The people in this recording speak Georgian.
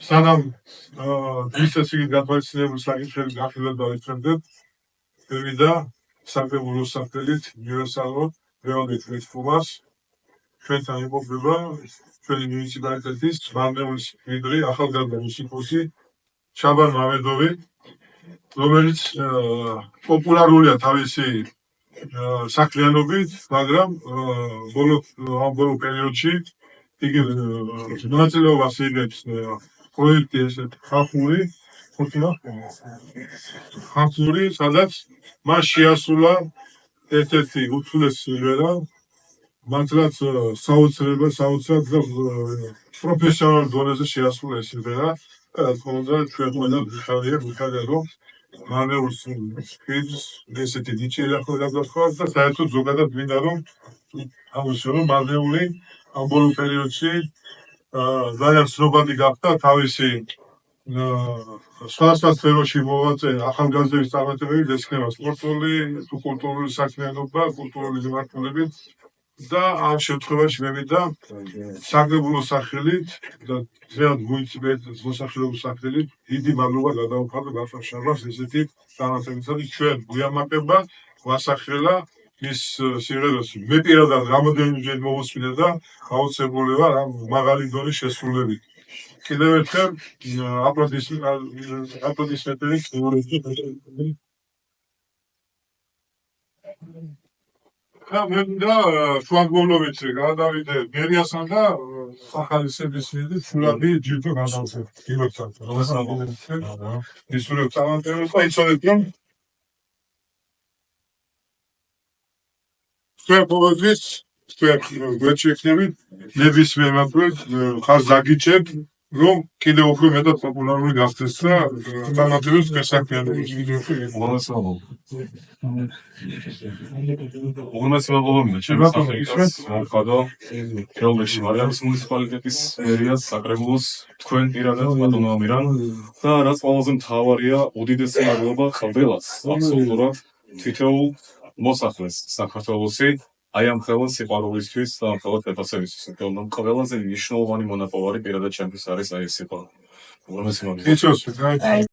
სანამ დღესაც იგი გათვალისწინებული საკითხები გახილება ვიწევდეთ, მივიდა საკრებულოს სახელით უნივერსალურ რეალურ რეფორმას. ჩვენთან იმყოფება ჩვენი მუნიციპალიტეტის მამნეულის ლიდერი, ახალგაზრდა მუსიკოსი შაბან მამედოვი, რომელიც პოპულარულია თავისი საქმიანობით, მაგრამ ბოლო პერიოდში იგი მონაწილეობას იღებს პროექტი ესეთ ხალხური, სადაც მას შეასრულა ერთ-ერთი უცვლელი სიმღერა, მართლაც საოცრად პროფესიონალურ დონეზე შეასრულა ეს სიმღერა. რა თქმა უნდა, ჩვენ ყველა ვიხარია, რომ მანეულს ესეთი ნიჭიერი ახლა გასვლა და საერთოდ ზოგადად მინდა რომ მანეული ამ ბოლო პერიოდში ძალიან ცნობადი გახდა თავისი სხვადასხვა სფეროში მოვაწე ახალგაზრდების წარმატებებით, ეს იქნება სპორტული, კულტურული საქმიანობა, კულტურული მიმართულებით და ამ შემთხვევაში მე მინდა საკრებულოს სახელით და ზეად მუნიციპალიტეტის მოსახლეობის სახელით დიდი მადლობა გადავუხადო გახსოვ შაბას ესეთი წარმატებისათვის. ჩვენ გვიამაყება გვასახელა მის სიმღერას. მე პირადად რამოდენიმეჯერ მოვუსმინე და აუცილებელი ვარ ამ მაღალი დონის შესრულებით. კიდევ ერთხელ აპლოდისმენტები. მე მინდა შუაგულობით გადავიდე მერიასთან და სახალისების მიზნით სულაბი ჯილდო გადავცეთ. გილოცავთ. ისურვებ წარმატებებს და იცოდეთ რომ ჩვენ ყოველთვის გვეჩვენებით ნებისმიერ მათგან ხარს დაგიჭერთ რომ კიდევ უფრო მეტად პოპულარული გახდეს და წარმატებებს გასაქმიანებს. უღმესი მადლობა ჩემს სახელს მომხდო როლში მარიამის მუნიციპალიტეტის მერიას საკრებულოს თქვენ პირადად ბატონო ამირან და რაც ყველაზე მთავარია უდიდესი მადლობა ხალხს აბსოლუტურად თითოეულ მოსახლეს საქართველოსი აი ამ ხელოვნ სიყვარულისთვის და ხელოვნ ეპოსებისთვის რომ ყველაზე მნიშვნელოვანი მონაპოვარი პირადად ჩემთვის არის აი ეს სიყვარული. უღმესი მადლობა.